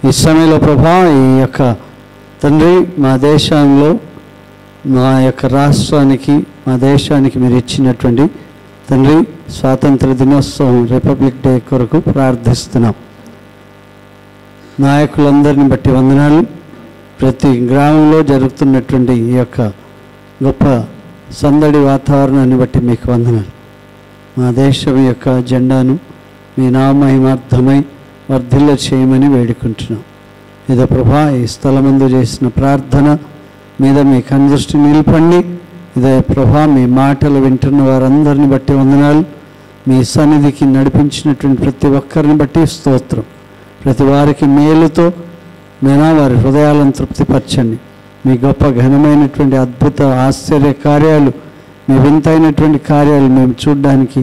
ఈ సమయంలో ప్రభా ఈ యొక్క తండ్రి మా దేశంలో మా యొక్క రాష్ట్రానికి మా దేశానికి మీరు ఇచ్చినటువంటి తండ్రి స్వాతంత్ర దినోత్సవం రిపబ్లిక్ డే కొరకు ప్రార్థిస్తున్నాం. నాయకులందరిని బట్టి వందనాలు. ప్రతి గ్రామంలో జరుగుతున్నటువంటి ఈ యొక్క గొప్ప సందడి వాతావరణాన్ని బట్టి మీకు వందనాలు. మా దేశం యొక్క జెండాను మీ నామహిమార్థమై వర్ధిల్ల చేయమని వేడుకుంటున్నాం. ఇదో ప్రభా ఈ స్థలమందు చేసిన ప్రార్థన మీద మీ కనుదృష్టి నిలపండి. ఇదే ప్రభా మీ మాటలు వింటున్న వారందరిని బట్టి వందనాలు. మీ సన్నిధికి నడిపించినటువంటి ప్రతి ఒక్కరిని బట్టి స్తోత్రం. ప్రతి వారికి మేలుతో నేనా వారి హృదయాలను తృప్తిపరచండి. మీ గొప్ప ఘనమైనటువంటి అద్భుత ఆశ్చర్య కార్యాలు, మీ వింతైనటువంటి కార్యాలు మేము చూడడానికి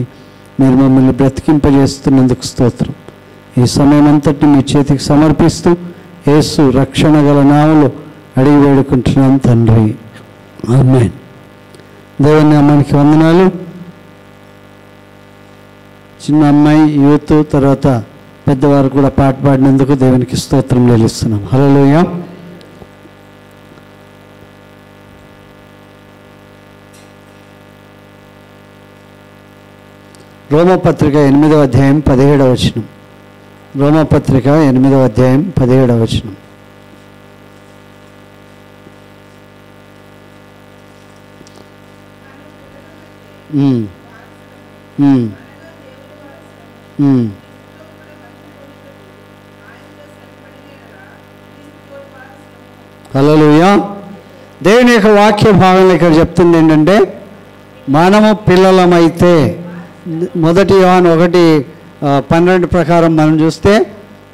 మీరు మమ్మల్ని బ్రతికింపజేస్తున్నందుకు స్తోత్రం. ఈ సమయం అంతటిని మీ చేతికి సమర్పిస్తూ యేసు రక్షణ గల నామములో అడిగి వేడుకుంటున్నాం తండ్రి, ఆమేన్. దేవుని నామానికి వందనాలు. చిన్న అమ్మాయి యూత్ తర్వాత పెద్దవారు కూడా పాట పాడినందుకు దేవునికి స్తోత్రం చెల్లిస్తున్నాం. హల్లెలూయా. రోమపత్రిక 8వ అధ్యాయం 17వ వచనం. రోమపత్రిక 8వ అధ్యాయం 17వ వచనం. హల్లెలూయా. దేవుని యొక్క వాక్య భాగంలో ఇక్కడ చెప్తుంది ఏంటంటే, మనము పిల్లలమైతే, 1 యోహాను 1:12 ప్రకారం మనం చూస్తే,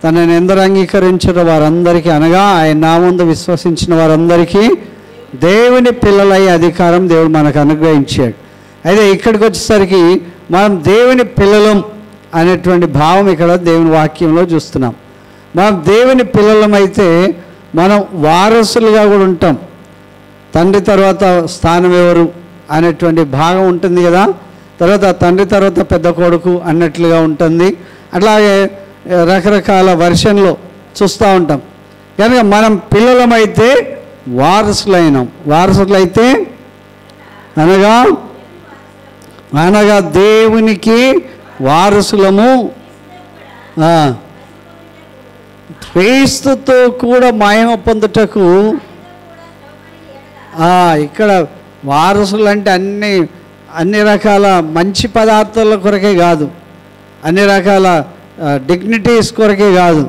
తనని ఎందరు అంగీకరించిన వారందరికీ అనగా ఆయన నామందు విశ్వసించిన వారందరికీ దేవుని పిల్లలయ్యే అధికారం దేవుడు మనకు అనుగ్రహించాడు. అయితే ఇక్కడికి వచ్చేసరికి మనం దేవుని పిల్లలం అనేటువంటి భావం ఇక్కడ దేవుని వాక్యంలో చూస్తున్నాం. మనం దేవుని పిల్లలమైతే మనం వారసులుగా కూడా ఉంటాం. తండ్రి తర్వాత స్థానం ఎవరు అనేటువంటి భాగం ఉంటుంది కదా. తర్వాత తండ్రి తర్వాత పెద్ద కొడుకు అన్నట్లుగా ఉంటుంది. అట్లాగే రకరకాల వర్షన్లో చూస్తూ ఉంటాం. కనుక మనం పిల్లలమైతే వారసులైనాం. వారసులైతే అనగా దేవునికి వారసులము, క్రీస్తుతో కూడా మహిమ పొందుటకు. ఇక్కడ వారసులు అంటే అన్ని రకాల మంచి పదార్థాల కొరకే కాదు, అన్ని రకాల డిగ్నిటీస్ కొరకే కాదు.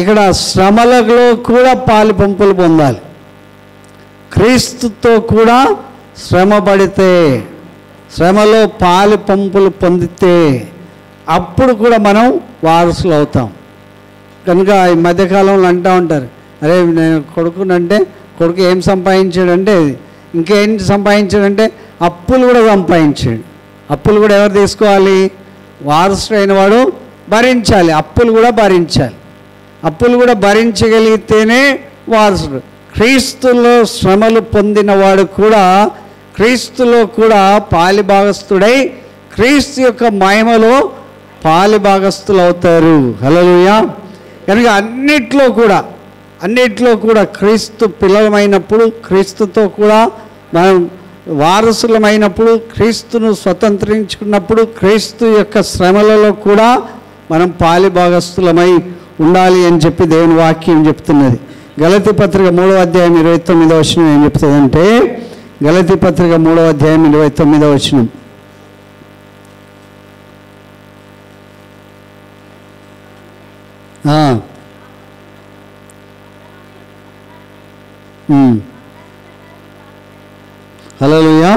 ఇక్కడ శ్రమలలో కూడా పాలు పంపులు పొందాలి. క్రీస్తుతో కూడా శ్రమ పడితే, శ్రమలో పాలు పంపులు పొందితే అప్పుడు కూడా మనం వారసులు అవుతాం. కనుక ఈ మధ్యకాలంలో అంటూ ఉంటారు, అరే నేను కొడుకునంటే కొడుకు ఏం సంపాదించాడంటే, ఇంకేం సంపాదించాడంటే అప్పులు కూడా సంపాదించాడు. అప్పులు కూడా ఎవరు తీసుకోవాలి? వారసుడైన వాడు భరించాలి. అప్పులు కూడా భరించాలి. అప్పులు కూడా భరించగలిగితేనే వారసుడు. క్రీస్తులో శ్రమలు పొందినవాడు కూడా క్రీస్తులో కూడా పాలిభాగస్తుడై క్రీస్తు యొక్క మహిమలో పాలిభాగస్తులు అవుతారు. హల్లెలూయా. కనుక అన్నిట్లో కూడా క్రీస్తు పిల్లలమైనప్పుడు, క్రీస్తుతో కూడా మనం వారసులమైనప్పుడు, క్రీస్తును స్వతంత్రించుకున్నప్పుడు, క్రీస్తు యొక్క శ్రమలలో కూడా మనం పాలిభాగస్తులమై ఉండాలి అని చెప్పి దేవుని వాక్యం చెప్తున్నది. గలతీ పత్రిక 3వ అధ్యాయం 29వ వచనం ఏం చెప్తుందంటే, గలతీ పత్రిక 3వ అధ్యాయం 29వ వచనం. హల్లెలూయా.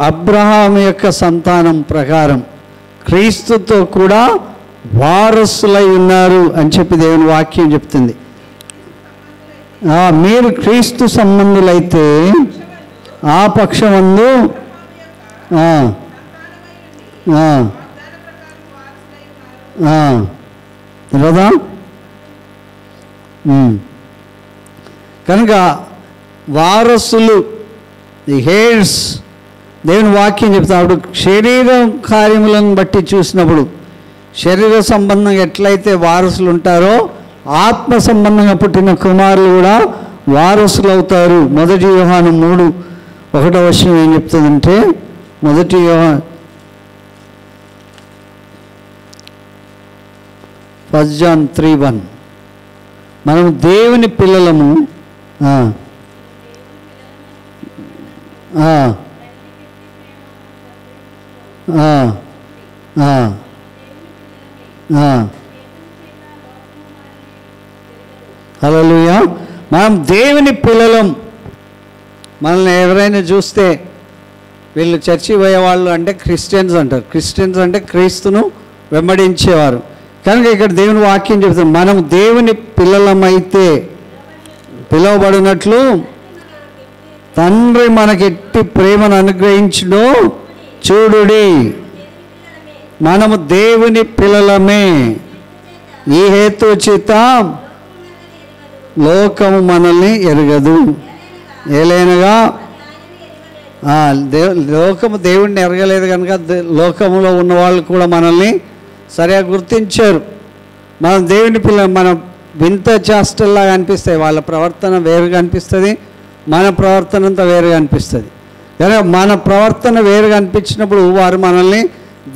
అబ్రహాము యొక్క సంతానం ప్రకారం క్రీస్తుతో కూడా వారసులై ఉన్నారు అని చెప్పి దేవుని వాక్యం చెప్తుంది. మీరు క్రీస్తు సంబంధులైతే ఆ పక్షమందు కదా. కనుక వారసులు, ది హెయిర్స్, దేవుని వాక్యం చెప్తా. అప్పుడు శరీర కార్యములను బట్టి చూసినప్పుడు, శరీర సంబంధంగా ఎట్లయితే వారసులు ఉంటారో ఆత్మ సంబంధంగా పుట్టిన కుమారులు కూడా వారసులు అవుతారు. 1 యోహాను 3:1 ఏం చెప్తుందంటే 1 యోహాను 1 John 3:1 మనం దేవుని పిల్లలము. హల్లెలూయా. మనం దేవుని పిల్లలం. మనల్ని ఎవరైనా చూస్తే వీళ్ళు చర్చి పోయేవాళ్ళు అంటే క్రిస్టియన్స్ అంటారు. క్రిస్టియన్స్ అంటే క్రీస్తును వెంబడించేవారు. కనుక ఇక్కడ దేవుని వాక్యం చెప్తుంది, మనం దేవుని పిల్లలమైతే పిలువబడినట్లు తండ్రి మనకెట్టి ప్రేమను అనుగ్రహించును చూడుడి. మనము దేవుని పిల్లలమే. ఈ హేతు చేత లోకము మనల్ని ఎరగదు. ఏలైనగా లోకము దేవుడిని ఎరగలేదు కనుక లోకములో ఉన్న వాళ్ళు కూడా మనల్ని సరిగా గుర్తించారు. మనం దేవుని పిల్లలు. మనం వింత చేష్టల్లాగా అనిపిస్తాయి. వాళ్ళ ప్రవర్తన వేరుగా అనిపిస్తుంది, మన ప్రవర్తన అంతా వేరుగా అనిపిస్తుంది. కనుక మన ప్రవర్తన వేరుగా అనిపించినప్పుడు వారు మనల్ని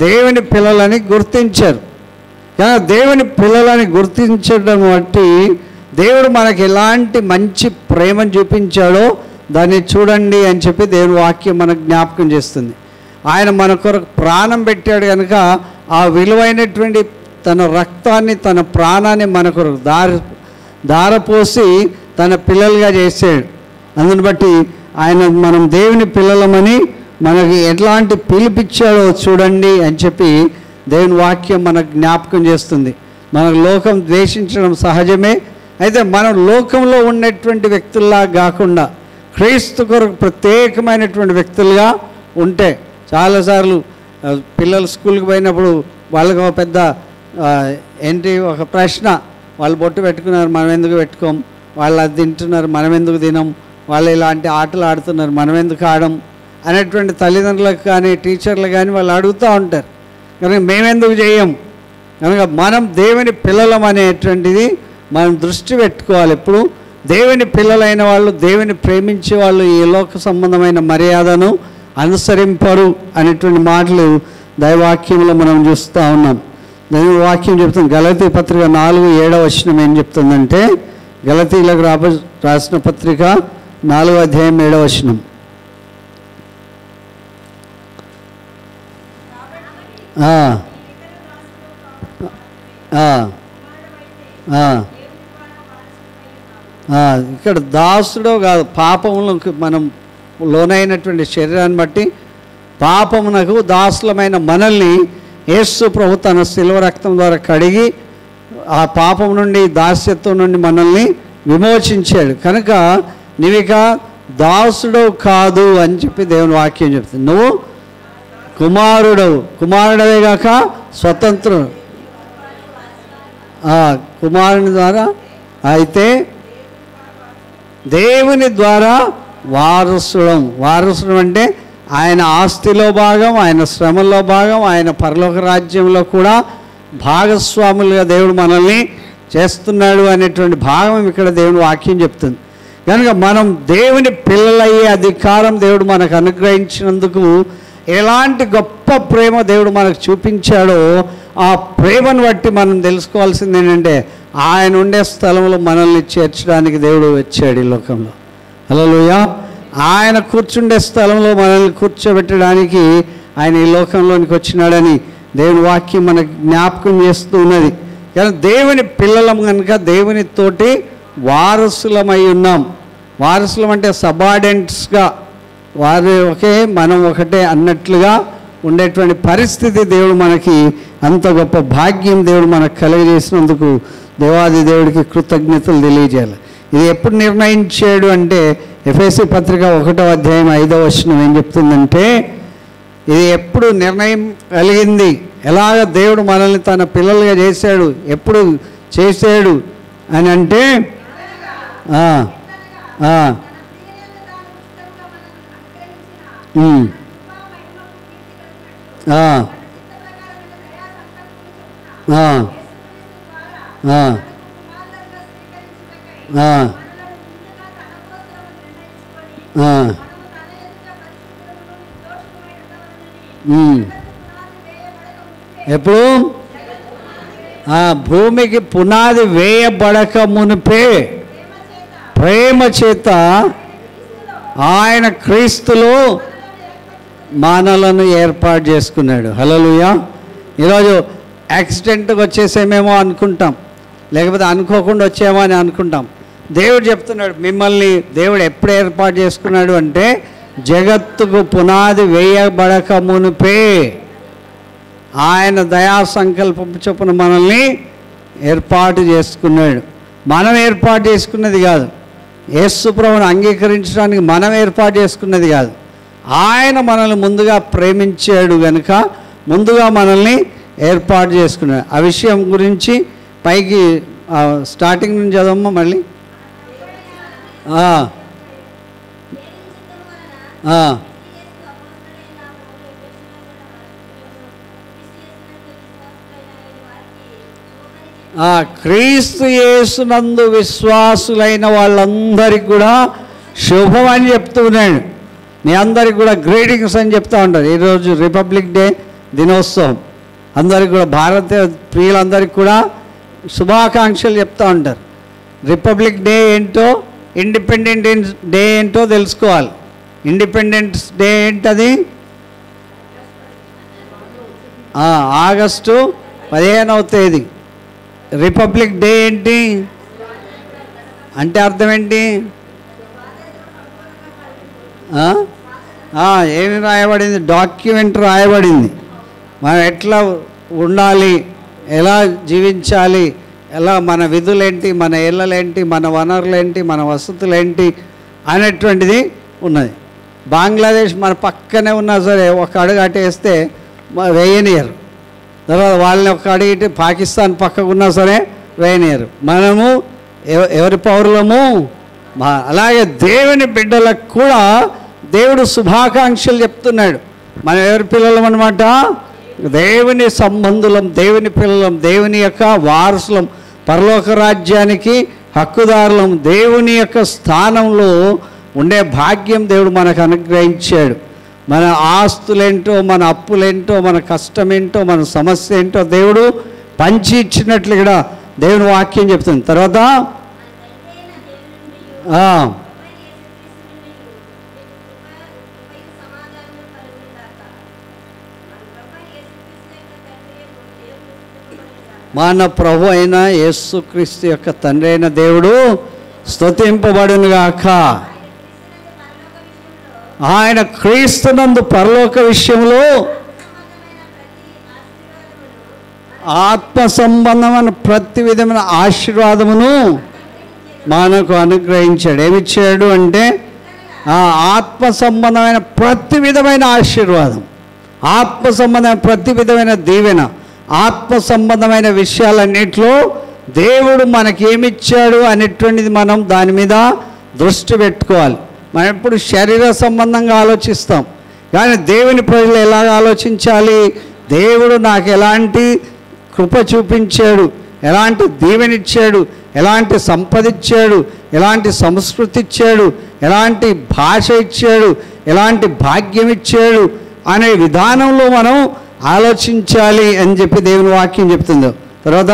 దేవుని పిల్లలని గుర్తించారు. కనుక దేవుని పిల్లలని గుర్తించడం బట్టి దేవుడు మనకి ఎలాంటి మంచి ప్రేమను చూపించాడో దాన్ని చూడండి అని చెప్పి దేవుని వాక్యం మనకు జ్ఞాపకం చేస్తుంది. ఆయన మన కొరకు ప్రాణం పెట్టాడు కనుక ఆ విలువైనటువంటి తన రక్తాన్ని, తన ప్రాణాన్ని మన కొరకు దారపోసి తన పిల్లలుగా చేసాడు. అందుని బట్టి ఆయన మనం దేవుని పిల్లలమని మనకి ఎట్లాంటి పిలిపిచ్చాడో చూడండి అని చెప్పి దేవుని వాక్యం మనకు జ్ఞాపకం చేస్తుంది. మనకు లోకం ద్వేషించడం సహజమే. అయితే మనం లోకంలో ఉన్నటువంటి వ్యక్తుల్లా కాకుండా క్రీస్తు కొరకు ప్రత్యేకమైనటువంటి వ్యక్తులుగా ఉంటే, చాలాసార్లు పిల్లలు స్కూల్కి పోయినప్పుడు వాళ్ళకి ఒక పెద్ద ఒక ప్రశ్న, వాళ్ళు బొట్టు పెట్టుకున్నారు మనం ఎందుకు పెట్టుకోం, వాళ్ళు అది తింటున్నారు మనం ఎందుకు తినం, వాళ్ళు ఇలాంటి ఆటలు ఆడుతున్నారు మనం ఎందుకు ఆడం అనేటువంటి తల్లిదండ్రులకు కానీ టీచర్లు కానీ వాళ్ళు అడుగుతూ ఉంటారు. కనుక మేమెందుకు చేయం. కనుక మనం దేవుని పిల్లలం అనేటువంటిది మనం దృష్టి పెట్టుకోవాలి. ఎప్పుడు దేవుని పిల్లలైన వాళ్ళు, దేవుని ప్రేమించే వాళ్ళు ఈ లోక సంబంధమైన మర్యాదను అనుసరింపరు అనేటువంటి మాటలు దైవవాక్యంలో మనం చూస్తూ ఉన్నాం. దైవ వాక్యం చెప్తుంది. గలతీ పత్రిక 4:7 ఏం చెప్తుందంటే, గలతీలకు రాసిన పత్రిక 4:7 ఇక్కడ దాసుడో కాదు, పాపములకు మనం లోనైనటువంటి శరీరాన్ని బట్టి పాపమునకు దాసులమైన మనల్ని యేసు ప్రభు తన శిలువ రక్తం ద్వారా కడిగి ఆ పాపం నుండి, దాస్యత్వం నుండి మనల్ని విమోచించాడు. కనుక నీవిక దాసుడవు కాదు అని చెప్పి దేవుని వాక్యం చెప్తుంది. నువ్వు కుమారుడవే కాక స్వతంత్రుడు. కుమారుని ద్వారా అయితే దేవుని ద్వారా వారసుడం అంటే ఆయన ఆస్తిలో భాగం, ఆయన శ్రమల్లో భాగం, ఆయన పరలోక రాజ్యంలో కూడా భాగస్వాములుగా దేవుడు మనల్ని చేస్తున్నాడు అనేటువంటి భాగం ఇక్కడ దేవుని వాక్యం చెప్తుంది. కనుక మనం దేవుని పిల్లలయ్యే అధికారం దేవుడు మనకు అనుగ్రహించినందుకు ఎలాంటి గొప్ప ప్రేమ దేవుడు మనకు చూపించాడో ఆ ప్రేమను బట్టి మనం తెలుసుకోవాల్సింది ఏంటంటే, ఆయన ఉండే స్థలంలో మనల్ని చేర్చడానికి దేవుడు వచ్చాడు ఈ లోకంలో. హల్లెలూయా. ఆయన కూర్చుండే స్థలంలో మనల్ని కూర్చోబెట్టడానికి ఆయన ఈ లోకంలోనికి వచ్చినాడని దేవుని వాక్యం మనకు జ్ఞాపకం చేస్తూ ఉన్నది. కానీ దేవుని పిల్లలం కనుక దేవునితోటి వారసులమై ఉన్నాం. వారసులం అంటే సబార్డినెంట్స్గా, వారు ఒకే మనం ఒకటే అన్నట్లుగా ఉండేటువంటి పరిస్థితి దేవుడు మనకి, అంత గొప్ప భాగ్యం దేవుడు మనకు కలుగజేసినందుకు దేవాది దేవుడికి కృతజ్ఞతలు తెలియజేయాలి. ఇది ఎప్పుడు నిర్ణయించాడు అంటే, ఎఫెసీ పత్రిక 1:5 ఏం చెప్తుందంటే, ఇది ఎప్పుడు నిర్ణయం కలిగింది, ఎలాగ దేవుడు మనల్ని తన పిల్లలుగా చేశాడు, ఎప్పుడు చేశాడు అని అంటే, ఎప్పుడు భూమికి పునాది వేయబడక మునిపే ప్రేమ చేత ఆయన క్రీస్తులో మనలను ఏర్పాటు చేసుకున్నాడు. హల్లెలూయా. ఈరోజు యాక్సిడెంట్గా వచ్చేసేమేమో అనుకుంటాం, లేకపోతే అనుకోకుండా వచ్చేమో అని అనుకుంటాం. దేవుడు చెప్తున్నాడు, మిమ్మల్ని దేవుడు ఎప్పుడు ఏర్పాటు చేసుకున్నాడు అంటే జగత్తుకు పునాది వేయబడక మునిపే ఆయన దయా సంకల్పం చొప్పున మనల్ని ఏర్పాటు చేసుకున్నాడు. మనం ఏర్పాటు చేసుకున్నది కాదు, యేసు ప్రభువును అంగీకరించడానికి మనం ఏర్పాటు చేసుకున్నది కాదు. ఆయన మనల్ని ముందుగా ప్రేమించాడు కనుక ముందుగా మనల్ని ఏర్పాటు చేసుకున్నాడు. ఆ విషయం గురించి పైకి స్టార్టింగ్ నుంచి చదవమ్మా మళ్ళీ. క్రీస్తు యేసునందు విశ్వాసులైన వాళ్ళందరికీ కూడా శుభం అని చెప్తున్నాడు. మీ అందరికి కూడా గ్రీటింగ్స్ అని చెప్తూ ఉంటారు. ఈరోజు రిపబ్లిక్ డే దినోత్సవం, అందరికి కూడా భారతీయ ప్రియులందరికీ కూడా శుభాకాంక్షలు చెప్తూ ఉంటారు. రిపబ్లిక్ డే ఏంటో, ఇండిపెండెన్స్ డే ఏంటో తెలుసుకోవాలి. ఇండిపెండెన్స్ డే ఏంటది? ఆగస్టు 15వ తేదీ. రిపబ్లిక్ డే ఏంటి అంటే అర్థం ఏంటి? ఏమి రాయబడింది? డాక్యుమెంట్ రాయబడింది. మనం ఎట్లా ఉండాలి, ఎలా జీవించాలి, ఎలా మన విధులేంటి, మన ఇళ్ళలేంటి, మన వనరులేంటి, మన వసతులేంటి అనేటువంటిది ఉన్నది. బంగ్లాదేశ్ మన పక్కనే ఉన్నా సరే ఒక అడుగు అటేస్తే వేయనియరు. తర్వాత వాళ్ళని ఒక అడిగితే పాకిస్తాన్ పక్కకు ఉన్నా సరే వేయనియరు. మనము ఎవరి పౌరులము? అలాగే దేవుని బిడ్డలకు కూడా దేవుడు శుభాకాంక్షలు చెప్తున్నాడు. మనం ఎవరి పిల్లలం అన్నమాట? దేవుని సంబంధులం, దేవుని పిల్లలం, దేవుని యొక్క వారసులం, పరలోక రాజ్యానికి హక్కుదారులం, దేవుని యొక్క స్థానంలో ఉండే భాగ్యం దేవుడు మనకు అనుగ్రహించాడు. మన ఆస్తులేంటో, మన అప్పులేంటో, మన కష్టమేంటో, మన సమస్య ఏంటో దేవుడు పంచి ఇచ్చినట్లు కూడా దేవుని వాక్యం చెప్తుంది. తర్వాత మన ప్రభు అయిన యేసుక్రీస్తు యొక్క తండ్రి అయిన దేవుడు స్తుతింపబడునుగాక. ఆయన క్రీస్తునందు పరలోక విషయంలో ఆత్మ సంబంధమైన ప్రతి విధమైన ఆశీర్వాదమును మనకు అనుగ్రహించాడు. ఏమిచ్చాడు అంటే ఆత్మ సంబంధమైన ప్రతి విధమైన ఆశీర్వాదం, ఆత్మ సంబంధమైన ప్రతి విధమైన దీవెన, ఆత్మ సంబంధమైన విషయాలన్నింటిలో దేవుడు మనకేమిచ్చాడు అనేటువంటిది మనం దాని మీద దృష్టి పెట్టుకోవాలి. మనం ఎప్పుడు శరీర సంబంధంగా ఆలోచిస్తాం, కానీ దేవుని ప్రజలు ఎలాగ ఆలోచించాలి? దేవుడు నాకు ఎలాంటి కృప చూపించాడు, ఎలాంటి దీవెనిచ్చాడు, ఎలాంటి సంపద ఇచ్చాడు, ఎలాంటి సంస్కృతి ఇచ్చాడు, ఎలాంటి భాష ఇచ్చాడు, ఎలాంటి భాగ్యం ఇచ్చాడు అనే విధానంలో మనం ఆలోచించాలి అని చెప్పి దేవుని వాక్యం చెప్తుంది. తర్వాత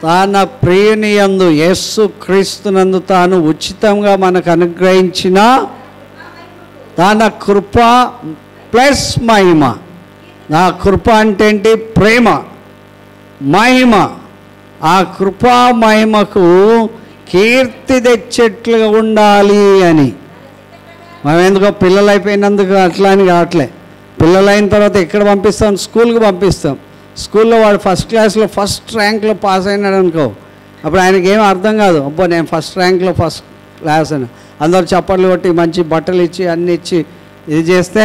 తన ప్రియునియందు యేసు క్రీస్తునందు తాను ఉచితంగా మనకు అనుగ్రహించిన తన కృప ప్లస్ మహిమ. నా కృప అంటే ఏంటి? ప్రేమ, మహిమ. ఆ కృపా మహిమకు కీర్తి తెచ్చేట్లుగా ఉండాలి అని. మనం ఎందుకో పిల్లలు అయిపోయినందుకు అట్లా అని కావట్లే. పిల్లలైన తర్వాత ఎక్కడ పంపిస్తాం? స్కూల్కి పంపిస్తాం. స్కూల్లో వాడు ఫస్ట్ క్లాస్లో ఫస్ట్ ర్యాంక్లో పాస్ అయినాడు అనుకో, అప్పుడు ఆయనకి ఏం అర్థం కాదు. అబ్బో నేను ఫస్ట్ ర్యాంక్లో ఫస్ట్ క్లాస్ అని అందరూ చప్పట్లు కొట్టి మంచి బట్టలు ఇచ్చి అన్నీ ఇచ్చి ఇది చేస్తే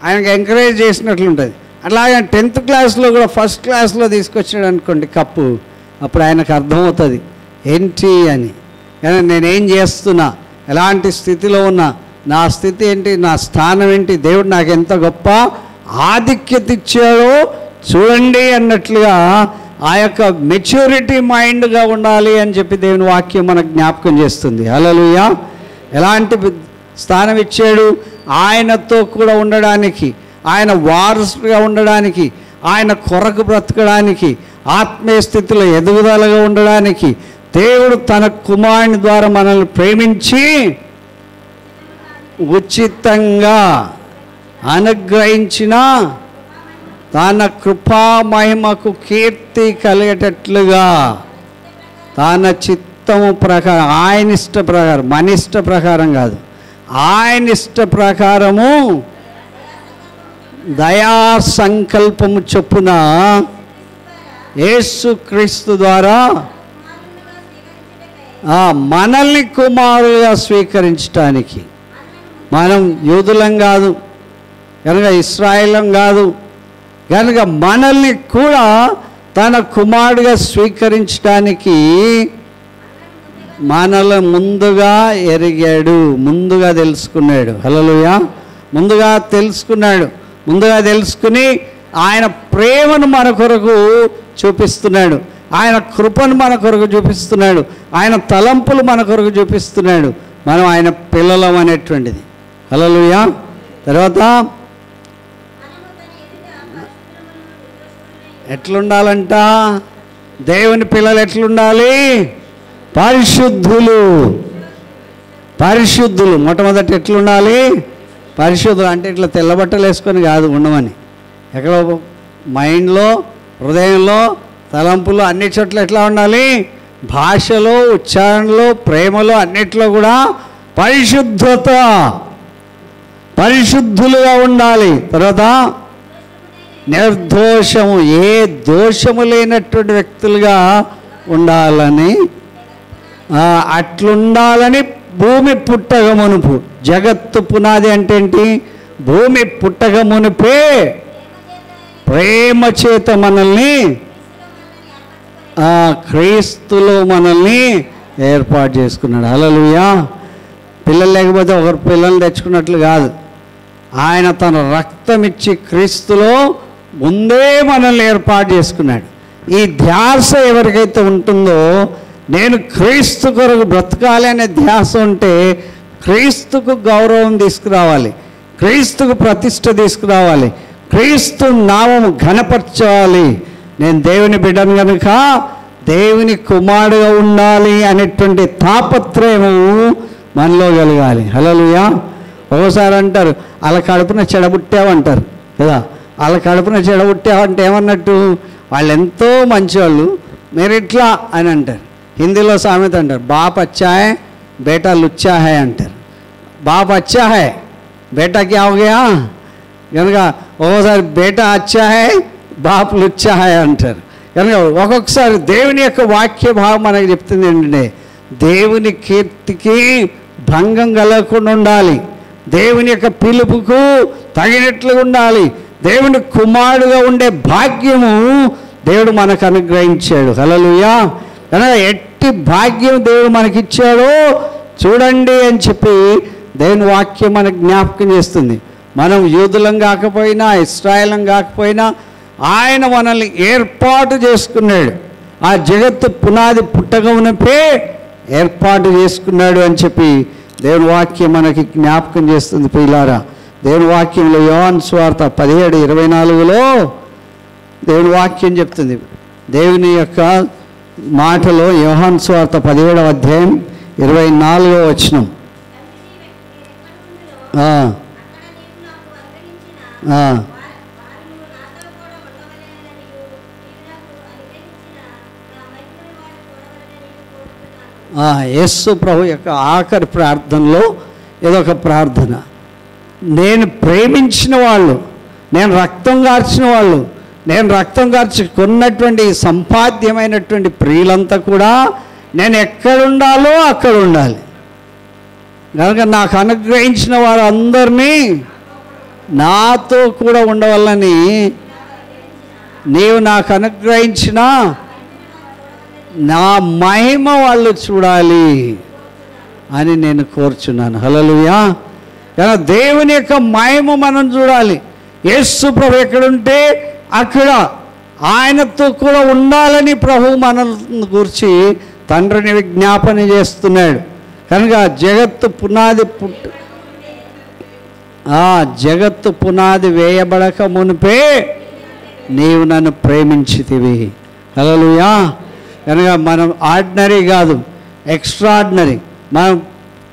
ఆయనకి ఎంకరేజ్ చేసినట్లుంటుంది. అట్లాగే 10th క్లాస్లో కూడా ఫస్ట్ క్లాస్లో తీసుకొచ్చాడు అనుకోండి కప్పు, అప్పుడు ఆయనకు అర్థమవుతుంది ఏంటి అని. కానీ నేనేం చేస్తున్నా, ఎలాంటి స్థితిలో ఉన్నా, నా స్థితి ఏంటి, నా స్థానం ఏంటి, దేవుడు నాకు ఎంత గొప్ప ఆధిక్యత ఇచ్చాడో, చూడండి అన్నట్లుగా ఆ యొక్క మెచ్యూరిటీ మైండ్గా ఉండాలి అని చెప్పి దేవుని వాక్యం మనకు జ్ఞాపకం చేస్తుంది. హల్లెలూయా. ఎలాంటి స్థానం ఇచ్చాడు? ఆయనతో కూడా ఉండడానికి, ఆయన వారసుగా ఉండడానికి, ఆయన కొరకు బ్రతకడానికి, ఆత్మీయ స్థితిలో ఎదుగుదలగా ఉండడానికి దేవుడు తన కుమారుని ద్వారా మనల్ని ప్రేమించి ఉచితంగా అనుగ్రహించిన తన కృపా మహిమకు కీర్తి కలిగేటట్లుగా తన చిత్తము ప్రకారం, ఆయన ఇష్ట ప్రకారం, మన ఇష్ట ప్రకారం కాదు, ఆయన ఇష్ట ప్రకారము దయా సంకల్పము చొప్పున యేసుక్రీస్తు ద్వారా మనల్ని కుమారులుగా స్వీకరించడానికి, మనం యూదులం కాదు కనుక, ఇశ్రాయేలం కాదు కనుక, మనల్ని కూడా తన కుమారుడిగా స్వీకరించడానికి మనల్ని ముందుగా ఎరిగాడు, ముందుగా తెలుసుకున్నాడు. హల్లెలూయా. ముందుగా తెలుసుకున్నాడు. ముందుగా తెలుసుకుని ఆయన ప్రేమను మన కొరకు చూపిస్తున్నాడు, ఆయన కృపను మన కొరకు చూపిస్తున్నాడు, ఆయన తలంపులు మన కొరకు చూపిస్తున్నాడు. మనం ఆయన పిల్లలం అనేటువంటిది. హల్లెలూయా. తర్వాత ఎట్లుండాలంట? దేవుని పిల్లలు ఎట్లుండాలి? పరిశుద్ధులు. పరిశుద్ధులు మొట్టమొదటి ఎట్లుండాలి? పరిశుద్ధులు అంటే ఇట్లా తెల్లబట్టలు వేసుకొని కాదు ఉండమని. ఎక్కడో మైండ్లో, హృదయంలో, తలంపులు అన్ని చోట్ల ఎట్లా ఉండాలి? భాషలో, ఉచ్చారణలో, ప్రేమలో అన్నిట్లో కూడా పరిశుద్ధత, పరిశుద్ధులుగా ఉండాలి. తర్వాత నిర్దోషము, ఏ దోషము లేనటువంటి వ్యక్తులుగా ఉండాలని, అట్లుండాలని భూమి పుట్టక మునుపు, జగత్తు పునాది అంటే ఏంటి? భూమి పుట్టక మునిపే ప్రేమ చేత మనల్ని, క్రీస్తులో మనల్ని ఏర్పాటు చేసుకున్నాడు. హల్లెలూయా. పిల్లలు లేకపోతే ఒకరు పిల్లల్ని తెచ్చుకున్నట్లు కాదు, ఆయన తన రక్తం ఇచ్చి క్రీస్తులో ముందే మనల్ని ఏర్పాటు చేసుకున్నాడు. ఈ ధ్యాస ఎవరికైతే ఉంటుందో, నేను క్రీస్తు కొరకు బ్రతకాలి అనే ధ్యాస ఉంటే క్రీస్తుకు గౌరవం తీసుకురావాలి, క్రీస్తుకు ప్రతిష్ట తీసుకురావాలి, క్రీస్తు నామము ఘనపరచాలి. నేను దేవుని బిడ్డను కనుక దేవుని కుమారుడుగా ఉండాలి అనేటువంటి తాపత్రయము మనలో కలగాలి. హల్లెలూయా. ఒకసారి అంటారు, వాళ్ళ కడుపున చెడబుట్టావంటారు కదా. వాళ్ళ కడుపున చెడబుట్టావంటే ఏమన్నట్టు? వాళ్ళు ఎంతో మంచివాళ్ళు, మీరు ఇట్లా అని అంటారు. హిందీలో సామెత అంటారు, బాప్ అచ్చా హై బేటా లుచ్చా హై అంటారు. బాప్ అచ్చా హై బేటా క్యా హో గయా కనుక ఒక్కోసారి బేటా అచ్చా హై బాప్ లుచ్చా హై అంటారు. కనుక ఒక్కొక్కసారి దేవుని యొక్క వాక్య భావం మనకు చెప్తుంది ఏంటంటే, దేవుని కీర్తికి భంగం కలగకుండా ఉండాలి, దేవుని యొక్క పిలుపుకు తగినట్లుగా ఉండాలి, దేవుని కుమారుడుగా ఉండే భాగ్యము దేవుడు మనకు అనుగ్రహించాడు. హల్లెలూయా. కనుక ఎట్టి భాగ్యం దేవుడు మనకిచ్చాడో చూడండి అని చెప్పి దేవుని వాక్యం మనకు జ్ఞాపకం చేస్తుంది. మనం యూదులం కాకపోయినా, ఇశ్రాయేలం కాకపోయినా ఆయన మనల్ని ఏర్పాటు చేసుకున్నాడు. ఆ జగత్తు పునాది పుట్టక మునిపే ఏర్పాటు చేసుకున్నాడు అని చెప్పి దేవుని వాక్యం మనకి జ్ఞాపకం చేస్తుంది. ప్రియులారా, దేవుని వాక్యంలో యోహాను సువార్త 17:24లో దేవుని వాక్యం చెప్తుంది. దేవుని యొక్క మాటలో యోహాను సువార్త 17వ అధ్యాయం 24వ వచనం. యేసు ప్రభు యొక్క ఆఖరి ప్రార్థనలో ఏదొక ప్రార్థన, నేను ప్రేమించిన వాళ్ళు, నేను రక్తం కార్చిన వాళ్ళు, నేను రక్తం కార్చి కొన్నటువంటి సంపాద్యమైనటువంటి ప్రియులంతా కూడా నేను ఎక్కడుండాలో అక్కడ ఉండాలి. కనుక నాకు అనుగ్రహించిన వారందరినీ నాతో కూడా ఉండవాలని నీవు నాకు అనుగ్రహించిన నా మహిమ వాళ్ళు చూడాలి అని నేను కోరుచున్నాను. హల్లెలూయా. కనుక దేవుని యొక్క మహిమ మనం చూడాలి. యేసు ప్రభు ఎక్కడుంటే అక్కడ ఆయనతో కూడా ఉండాలని ప్రభు మనల్ని గురించి తండ్రిని విజ్ఞాపన చేస్తున్నాడు. కనుక జగత్తు పునాది వేయబడక మునిపే నీవు నన్ను ప్రేమించితివి. హల్లెలూయా. కనుక మనం ఆర్డినరీ కాదు, ఎక్స్ట్రాడినరీ. మనం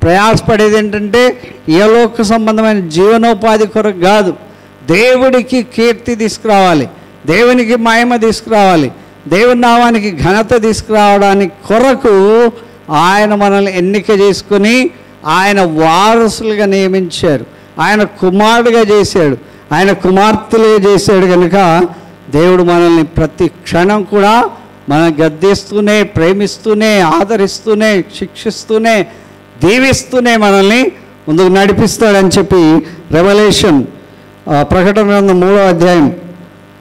ప్రయాసపడేది ఏంటంటే ఇహలోక సంబంధమైన జీవనోపాధి కొరకు కాదు, దేవుడికి కీర్తి తీసుకురావాలి, దేవునికి మహిమ తీసుకురావాలి, దేవుని నామానికి ఘనత తీసుకురావడానికి కొరకు ఆయన మనల్ని ఎన్నిక చేసుకుని ఆయన వారసులుగా నియమించారు, ఆయన కుమారుడుగా చేశాడు, ఆయన కుమార్తెలుగా చేశాడు. కనుక దేవుడు మనల్ని ప్రతి క్షణం కూడా మనం గద్దిస్తూనే, ప్రేమిస్తూనే, ఆదరిస్తూనే, శిక్షిస్తూనే, దీవిస్తూనే మనల్ని ముందుకు నడిపిస్తాడని చెప్పి రెవల్యూషన్ ప్రకటన గ్రంథం 3వ అధ్యాయం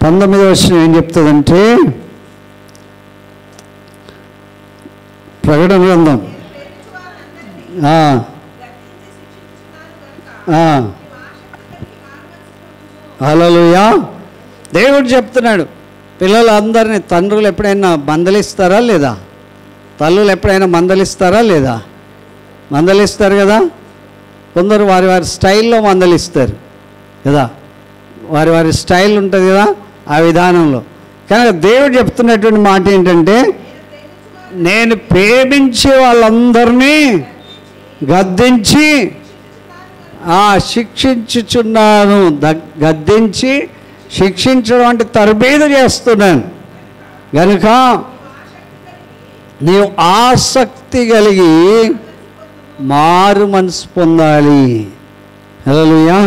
19వ వచనం ఏం చెప్తుందంటే, ప్రకటన గ్రంథం హల్లెలూయా. దేవుడు చెప్తున్నాడు, పిల్లలందరినీ తండ్రులు ఎప్పుడైనా మందలిస్తారా లేదా? తల్లులు ఎప్పుడైనా మందలిస్తారా లేదా? మందలిస్తారు కదా. కొందరు వారి వారి స్టైల్లో మందలిస్తారు కదా, వారి వారి స్టైల్ ఉంటుంది కదా, ఆ విధానంలో. కనుక దేవుడు చెప్తున్నటువంటి మాట ఏంటంటే, నేను ప్రేమించే వాళ్ళందరినీ గద్దించి శిక్షించుచున్నాను. గద్దించి శిక్షించడం అంటే తరబేదు చేస్తున్నాను. కనుక నీవు ఆసక్తి కలిగి మారు మనసు పొందాలి. హల్లెలూయా.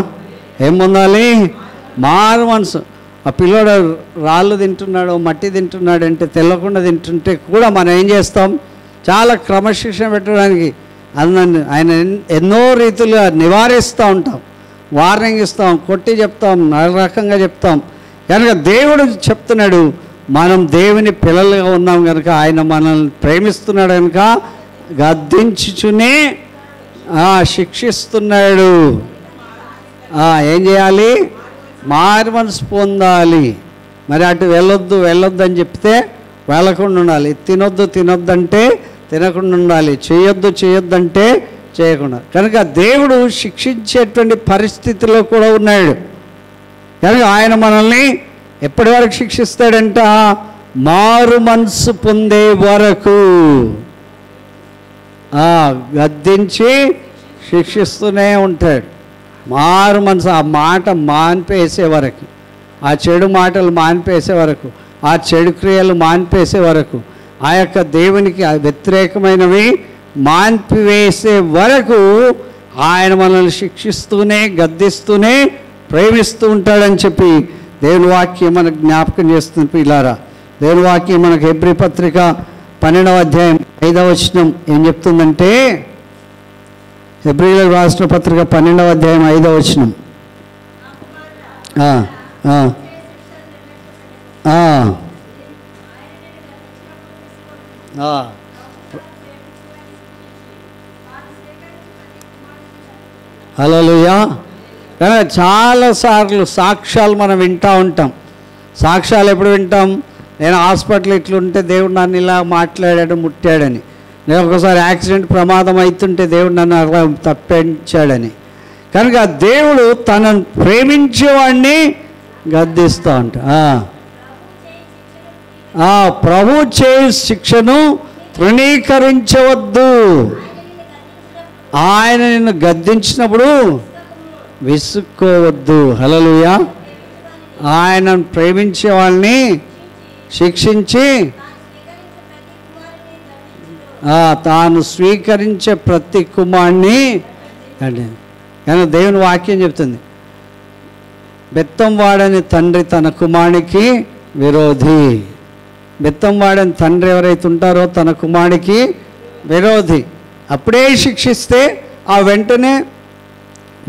ఏం పొందాలి? మారు మనసు. ఆ పిల్లోడు రాళ్ళు తింటున్నాడు, మట్టి తింటున్నాడు అంటే తెల్లకుండా తింటుంటే కూడా మనం ఏం చేస్తాం? చాలా క్రమశిక్షణ పెట్టడానికి ఆయన ఎన్నో రీతులుగా నివారిస్తూ ఉంటాం, వార్నింగ్ ఇస్తాం, కొట్టి చెప్తాం, రకంగా చెప్తాం. కనుక దేవుడు చెప్తున్నాడు, మనం దేవుని పిల్లలుగా ఉన్నాం కనుక ఆయన మనల్ని ప్రేమిస్తున్నాడు కనుక గద్దించుచునే శిక్షిస్తున్నాడు. ఏం చేయాలి? మారు మనసు పొందాలి. మరి అటు వెళ్ళొద్దు అని చెప్తే వెళ్ళకుండా ఉండాలి, తినొద్దంటే తినకుండా ఉండాలి, చేయొద్దంటే చేయకుండా. కనుక దేవుడు శిక్షించేటువంటి పరిస్థితిలో కూడా ఉన్నాడు. కనుక ఆయన మనల్ని ఎప్పటి వరకు శిక్షిస్తాడంట? మారు మనసు పొందే వరకు. గద్దించి శిక్షిస్తూనే ఉంటాడు. మారు మనసు, ఆ మాట మాన్పేసే వరకు, ఆ చెడు మాటలు మాన్పేసే వరకు, ఆ చెడు క్రియలు మాన్పేసే వరకు, ఆ యొక్క దేవునికి వ్యతిరేకమైనవి మాన్పివేసే వరకు ఆయన మనల్ని శిక్షిస్తూనే, గద్దిస్తూనే, ప్రేమిస్తూ ఉంటాడని చెప్పి దేవుని వాక్యం మనకు జ్ఞాపకం చేస్తుంది. పిల్లారా, దేవుని వాక్యం మనకు హెబ్రీ పత్రిక 12వ అధ్యాయం 5వ వచనం ఏం చెప్తుందంటే, హెబ్రీయులకు రాసిన పత్రిక 12వ అధ్యాయం 5వ వచనం. హల్లెలూయా. కానీ చాలాసార్లు సాక్ష్యాలు మనం వింటూ ఉంటాం. సాక్ష్యాలు ఎప్పుడు వింటాం? నేను హాస్పిటల్ ఇట్లుంటే దేవుడు నన్ను ఇలా మాట్లాడాడు, ముట్టాడని. నేను ఒకసారి యాక్సిడెంట్ ప్రమాదం అవుతుంటే దేవుడు నన్ను అలా తప్పించాడని. కనుక దేవుడు తనను ప్రేమించేవాడిని గద్దిస్తూ ఉంటా. ప్రభు చేయి శిక్షను తృణీకరించవద్దు. ఆయన నిన్ను గద్దించినప్పుడు విసుక్కోవద్దు. హల్లెలూయా. ఆయనను ప్రేమించే వాళ్ళని శిక్షించి తాను స్వీకరించే ప్రతి కుమారుని అంటే. కానీ దేవుని వాక్యం చెప్తుంది, బెత్తం వాడని తండ్రి తన కుమారునికి విరోధి. బెత్తం వాడని తండ్రి ఎవరైతే ఉంటారో తన కుమారునికి విరోధి. అప్పుడే శిక్షిస్తే ఆ వెంటనే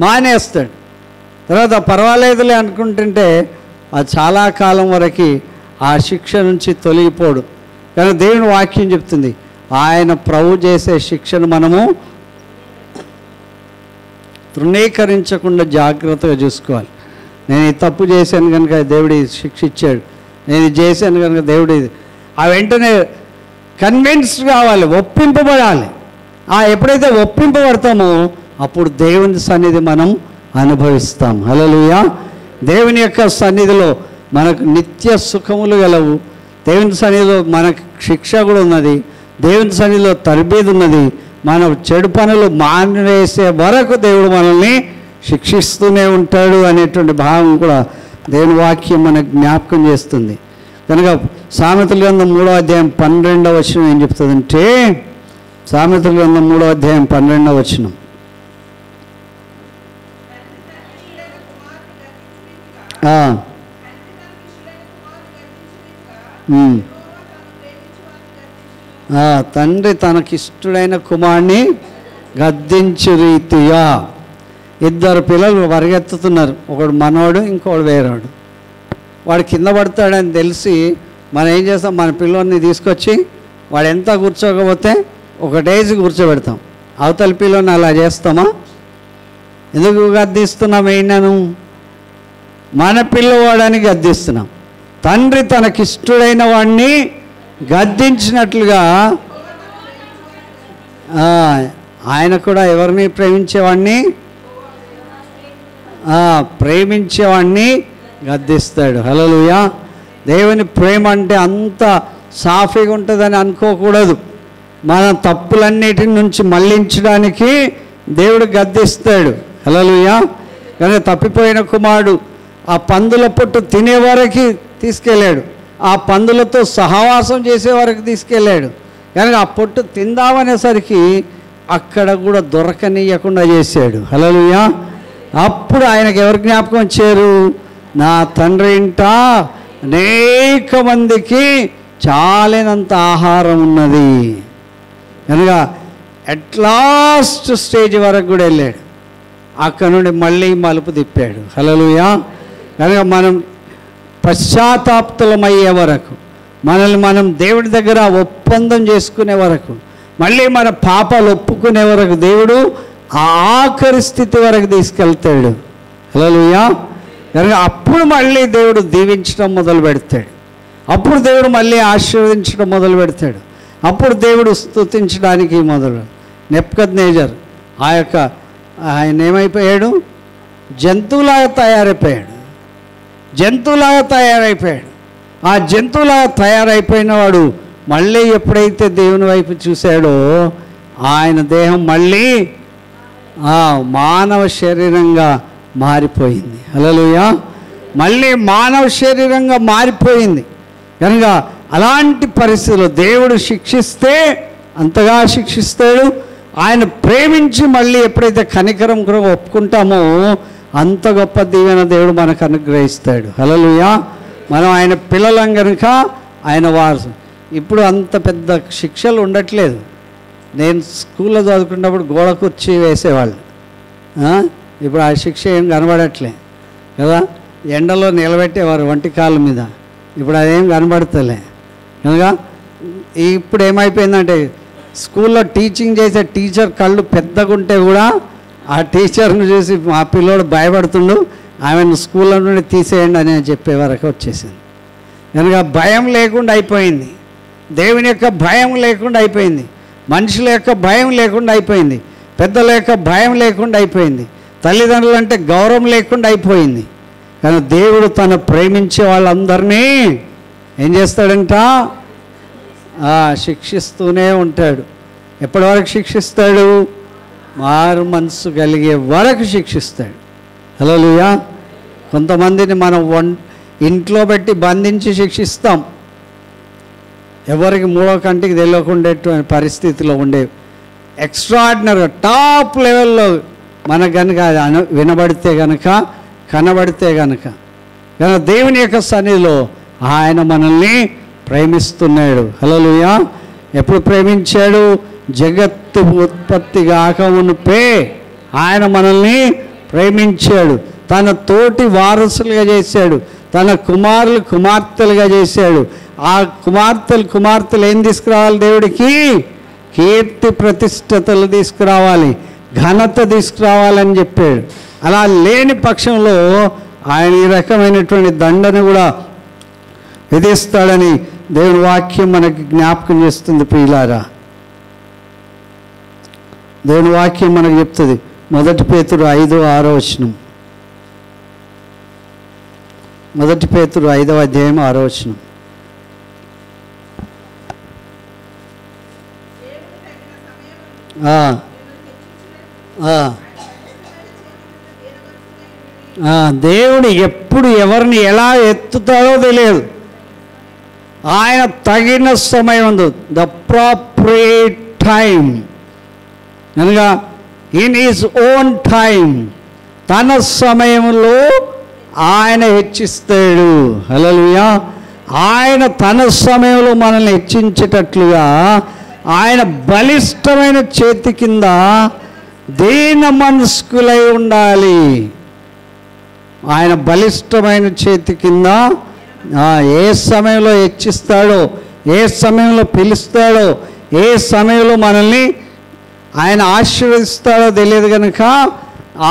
మానేస్తాడు. తర్వాత పర్వాలేదులే అనుకుంటుంటే అది చాలా కాలం వరకు ఆ శిక్ష నుంచి తొలగిపోడు. కానీ దేవుని వాక్యం చెప్తుంది, ఆయన ప్రభు చేసే శిక్షను మనము తృణీకరించకుండా జాగ్రత్తగా చూసుకోవాలి. నేను ఈ తప్పు చేశాను కనుక దేవుడు శిక్ష ఇచ్చాడు, నేను ఇది చేశాను కనుక దేవుడు ఇది. ఆ వెంటనే కన్విన్స్డ్ కావాలి, ఒప్పింపబడాలి. ఎప్పుడైతే ఒప్పింపబడతామో అప్పుడు దేవుని సన్నిధి మనం అనుభవిస్తాం. హల్లెలూయా. దేవుని యొక్క సన్నిధిలో మనకు నిత్య సుఖములు గలవు. దేవుని సన్నిధిలో మనకు శిక్ష కూడా ఉన్నది. దేవుని సన్నిధిలో తరబేది ఉన్నది. మనం చెడు పనులు మానేసే వరకు దేవుడు మనల్ని శిక్షిస్తూనే ఉంటాడు అనేటువంటి భావం కూడా దేవుని వాక్యం మనకు జ్ఞాపకం చేస్తుంది. కనుక సామెతల గ్రంథం 3వ అధ్యాయం 12వ వచనం ఏం చెప్తుందంటే, సామెతల గ్రంథం 3వ అధ్యాయం 12వ వచనం, తండ్రి తనకిష్టుడైన కుమారుని గద్దించు రీతిగా. ఇద్దరు పిల్లలు పరిగెత్తుతున్నారు, ఒకడు మనోడు, ఇంకోడు వేరేవాడు. వాడు కింద పడతాడని తెలిసి మనం ఏం చేస్తాం, మన పిల్లోని తీసుకొచ్చి వాడు ఎంత కూర్చోకపోతే ఒకటేసి కూర్చోబెడతాం. అవతల పిల్లోని అలా చేస్తామా? ఎందుకు గద్దిస్తున్నాం? అయినాను మన పిల్లవాడని గద్దిస్తున్నాం. తండ్రి తనకిష్టుడైన వాడిని గద్దించినట్లుగా ఆయన కూడా ఎవరిని ప్రేమించేవాడిని గద్దిస్తాడు. హల్లెలూయా. దేవుని ప్రేమ అంటే అంత సాఫీగా ఉంటుందని అనుకోకూడదు. మన తప్పులన్నిటి నుంచి మళ్ళించడానికి దేవుడు గద్దిస్తాడు. హల్లెలూయా. కానీ తప్పిపోయిన కుమారుడు ఆ పందుల పొట్టు తినే వరకు తీసుకెళ్ళాడు, ఆ పందులతో సహవాసం చేసే వరకు తీసుకెళ్ళాడు. కనుక ఆ పొట్టు తిందామనేసరికి అక్కడ కూడా దొరకనీయకుండా చేశాడు. హల్లెలూయా. అప్పుడు ఆయనకు ఎవరు జ్ఞాపకం వచ్చారు? నా తండ్రి ఇంట అనేక మందికి చాలినంత ఆహారం ఉన్నది. కనుక అట్ లాస్ట్ స్టేజ్ వరకు కూడా వెళ్ళాడు. అక్కడ నుండి మళ్ళీ మలుపు తిప్పాడు. హల్లెలూయా. కనుక మనం పశ్చాత్తాపతులమయ్యే వరకు, మనల్ని మనం దేవుడి దగ్గర ఒప్పందం చేసుకునే వరకు, మళ్ళీ మన పాపాలు ఒప్పుకునే వరకు దేవుడు ఆఖరి స్థితి వరకు తీసుకెళ్తాడు. హల్లెలూయా. కనుక అప్పుడు మళ్ళీ దేవుడు దీవించడం మొదలు పెడతాడు. అప్పుడు దేవుడు మళ్ళీ ఆశీర్వదించడం మొదలు పెడతాడు. అప్పుడు దేవుడు స్తుతించడానికి మొదలు. నెబుకద్నెజర్ ఆయన ఏమైపోయాడు? జంతువులాగా తయారైపోయాడు. ఆ జంతువులాగా తయారైపోయిన వాడు మళ్ళీ ఎప్పుడైతే దేవుని వైపు చూశాడో ఆయన దేహం మళ్ళీ మానవ శరీరంగా మారిపోయింది. హల్లెలూయా. మళ్ళీ మానవ శరీరంగా మారిపోయింది. కనుక అలాంటి పరిస్థితుల్లో దేవుడు శిక్షిస్తే అంతగా శిక్షిస్తాడు. ఆయన ప్రేమించి మళ్ళీ ఎప్పుడైతే కనికరం కూడా ఒప్పుకుంటామో అంత గొప్ప దీవెన దేవుడు మనకు అనుగ్రహిస్తాడు. హల్లెలూయా. మనం ఆయన పిల్లలం కనుక ఆయన వారసు. ఇప్పుడు అంత పెద్ద శిక్షలు ఉండట్లేదు. నేను స్కూల్లో చదువుకున్నప్పుడు గోడ కుర్చీ వేసేవాళ్ళు. ఇప్పుడు ఆ శిక్ష ఏం కనబడట్లే కదా. ఎండలో నిలబెట్టేవారు వంటి కాళ్ళ మీద. ఇప్పుడు అదేం కనబడతలే. కనుక ఇప్పుడు ఏమైపోయిందంటే స్కూల్లో టీచింగ్ చేసే టీచర్ కళ్ళు పెద్దగుంటే కూడా ఆ టీచర్ను చూసి మా పిల్లోడు భయపడుతుండు, ఆమెను స్కూల్లో నుండి తీసేయండి అని చెప్పే వరకు వచ్చేసింది. కనుక భయం లేకుండా అయిపోయింది. దేవుని యొక్క భయం లేకుండా అయిపోయింది. మనుషుల యొక్క భయం లేకుండా అయిపోయింది. పెద్దల యొక్క భయం లేకుండా అయిపోయింది. తల్లిదండ్రులు అంటే గౌరవం లేకుండా అయిపోయింది. కానీ దేవుడు తను ప్రేమించే వాళ్ళందరినీ ఏం చేస్తాడంట? శిక్షిస్తూనే ఉంటాడు. ఎప్పటి వరకు శిక్షిస్తాడు? మారు మనసు కలిగే వరకు శిక్షిస్తాడు. హల్లెలూయా. కొంతమందిని మనం ఇంట్లో పెట్టి బంధించి శిక్షిస్తాం. ఎవరికి మూడో కంటికి తెలియకుండేటువంటి పరిస్థితిలో ఉండే ఎక్స్ట్రాడినరీగా టాప్ లెవెల్లో మనకు కనుక అది వినబడితే కనుక, కనబడితే కనుక దేవుని యొక్క సన్నిధిలో ఆయన మనల్ని ప్రేమిస్తున్నాడు. హల్లెలూయా. ఎప్పుడు ప్రేమించాడు? జగత్తు ఉత్పత్తి కాకమునుపే ఆయన మనల్ని ప్రేమించాడు. తన తోటి వారసులుగా చేశాడు. తన కుమార్తెలుగా చేశాడు. ఆ కుమార్తెలు ఏం తీసుకురావాలి? దేవుడికి కీర్తి ప్రతిష్టతలు తీసుకురావాలి, ఘనత తీసుకురావాలని చెప్పాడు. అలా లేని పక్షంలో ఆయన ఈ రకమైనటువంటి దండను కూడా విధిస్తాడని దేవుని వాక్యం మనకి జ్ఞాపకం చేస్తుంది ప్రియులారా. దేవుని వాక్యం మనకు చెప్తుంది. 1 పేతురు 5:6 1 పేతురు 5వ అధ్యాయం 6 దేవుడు ఎప్పుడు ఎవరిని ఎలా ఎత్తుతాడో తెలియదు. ఆయన తగిన సమయం ఉంది, ద అప్రోప్రియేట్ టైం, అనగా ఇన్ హిజ్ ఓన్ టైం, తన సమయంలో ఆయన హెచ్చిస్తాడు. హల్లెలూయా. ఆయన తన సమయంలో మనల్ని హెచ్చించేటట్లుగా ఆయన బలిష్టమైన చేతి కింద దీన మనస్కులై ఉండాలి. ఆయన బలిష్టమైన చేతి కింద ఏ సమయంలో హెచ్చిస్తాడో, ఏ సమయంలో పిలుస్తాడో, ఏ సమయంలో మనల్ని ఆయన ఆశీర్వదిస్తాడో తెలియదు కనుక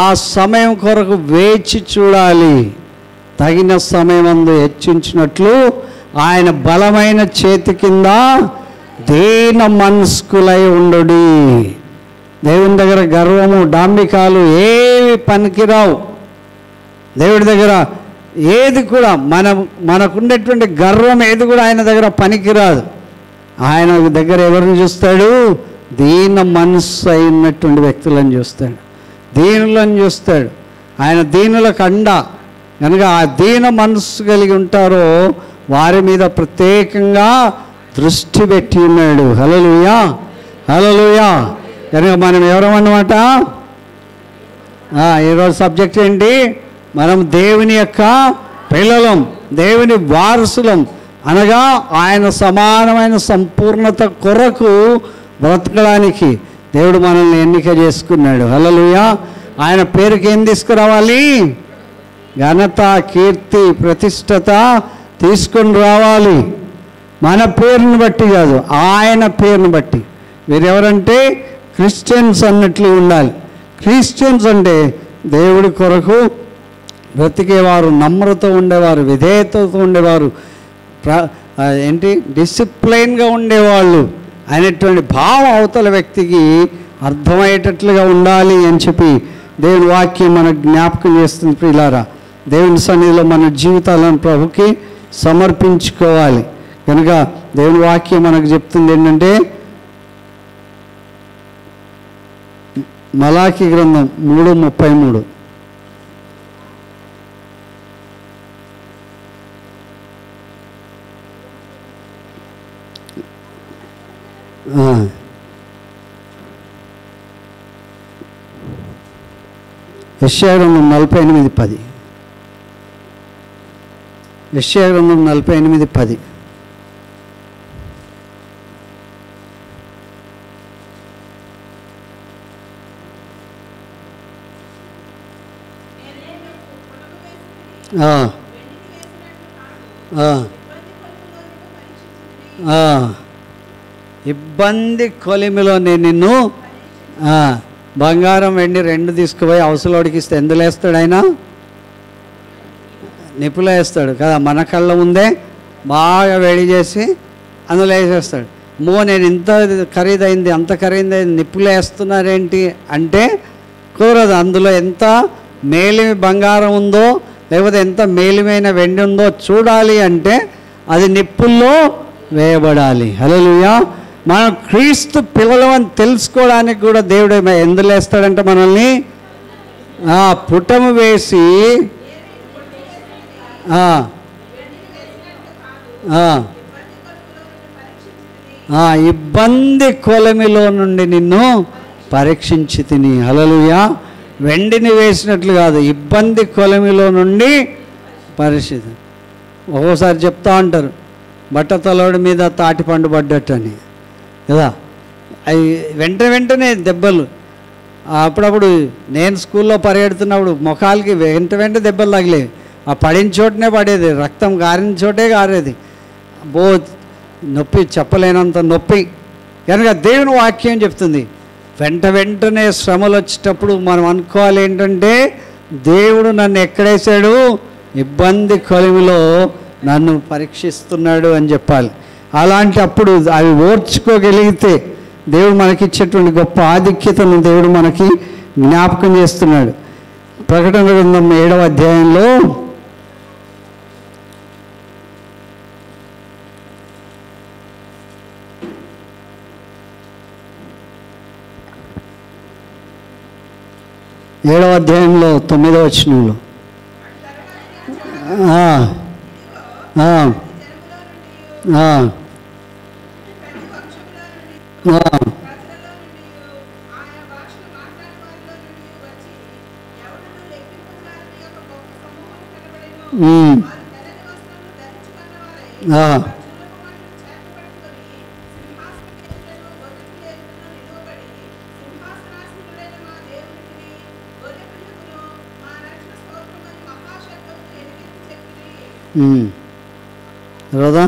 ఆ సమయం కొరకు వేచి చూడాలి. తగిన సమయమందు హెచ్చించినట్లు ఆయన బలమైన చేతి కింద దీన మనస్కులై ఉండుడి. దేవుని దగ్గర గర్వము, డాంబికాలు ఏవి పనికిరావు. దేవుడి దగ్గర ఏది కూడా మనకున్నటువంటి గర్వం ఏది కూడా ఆయన దగ్గర పనికిరాదు. ఆయన దగ్గర ఎవరిని చూస్తాడు? దీన మనస్సు అయినటువంటి వ్యక్తులను చూస్తాడు, దీనులను చూస్తాడు. ఆయన దీనులకు అండ కనుక ఆ దీన మనస్సు కలిగి ఉంటారో వారి మీద ప్రత్యేకంగా దృష్టి పెట్టి ఉన్నాడు. హల్లెలూయా, హల్లెలూయా. కనుక మనం ఎవరమన్నమాట? ఈరోజు సబ్జెక్ట్ ఏంటి? మనం దేవుని యొక్క పిల్లలం, దేవుని వారసులం, అనగా ఆయన సమానమైన సంపూర్ణత కొరకు బ్రతకడానికి దేవుడు మనల్ని ఎన్నిక చేసుకున్నాడు. హల్లెలూయా. ఆయన పేరుకి ఏం తీసుకురావాలి? ఘనత, కీర్తి, ప్రతిష్టత తీసుకొని రావాలి. మన పేరుని బట్టి కాదు, ఆయన పేరుని బట్టి. వీరెవరంటే క్రిస్టియన్స్ అన్నట్లు ఉండాలి. క్రిస్టియన్స్ అంటే దేవుడి కొరకు బ్రతికేవారు, నమ్రత ఉండేవారు, విధేయతతో ఉండేవారు, డిసిప్లైన్గా ఉండేవాళ్ళు అనేటువంటి భావం అవతల వ్యక్తికి అర్థమయ్యేటట్లుగా ఉండాలి అని చెప్పి దేవుని వాక్యం మనకు జ్ఞాపకం చేస్తుంది. ప్రియులారా, దేవుని సన్నిధిలో మన జీవితాలను ప్రభుకి సమర్పించుకోవాలి. కనుక దేవుని వాక్యం మనకు చెప్తుంది ఏంటంటే, మలాకి గ్రంథం 3:33 యెషయా గ్రంథం 48:10 యెషయా గ్రంథం 48:10 ఇబ్బంది కొలిమిలో నేను నిన్ను బంగారం వెండి 2 తీసుకుపోయి అవసలోడికి ఇస్తే ఎందులో వేస్తాడు? ఆయన నిప్పులో వేస్తాడు కదా. మన కళ్ళ ముందే బాగా వేడి చేసి అందులో వేసేస్తాడు. నేను ఇంత ఖరీదైంది, అంత ఖరీదైంది నిప్పులో వేస్తున్నారేంటి అంటే కుదరదు. అందులో ఎంత మేలిమి బంగారం ఉందో, లేకపోతే ఎంత మేలిమైన వెండి ఉందో చూడాలి అంటే అది నిప్పుల్లో వేయబడాలి. హల్లెలూయా. మనం క్రీస్తు పిల్లలమని తెలుసుకోవడానికి కూడా దేవుడు ఎందులో వేస్తాడంటే మనల్ని పుటము వేసి ఇబ్బంది కొలమిలో నుండి నిన్ను పరీక్షించి తిని. హల్లెలూయా. వెండిని వేసినట్లు కాదు, ఇబ్బంది కొలమిలో నుండి పరిస్థితి. ఒక్కోసారి చెప్తా ఉంటారు బట్టతలోడి మీద తాటిపండు పడ్డట్టు అని కదా. అవి వెంటనే దెబ్బలు. అప్పుడప్పుడు నేను స్కూల్లో పరిగెడుతున్నప్పుడు ముఖాలకి వెంట దెబ్బలు తగిలేవి. ఆ పడిన చోటనే పడేది, రక్తం గారిన చోటే గారేది. నొప్పి, చెప్పలేనంత నొప్పి. కనుక దేవుని వాక్యం చెప్తుంది, వెంటనే శ్రమలు వచ్చేటప్పుడు మనం అనుకోవాలి ఏంటంటే దేవుడు నన్ను ఎక్కడేశాడు? ఇబ్బంది కొలిమిలో నన్ను పరీక్షిస్తున్నాడు అని చెప్పాలి. అలాంటి అప్పుడు అవి ఓర్చుకోగలిగితే దేవుడు మనకిచ్చేటువంటి గొప్ప ఆధిక్యతను దేవుడు మనకి జ్ఞాపకం చేస్తున్నాడు. ప్రకటన గ్రంథం 7వ అధ్యాయంలో 7వ అధ్యాయంలో 9వ వచనంలో కదా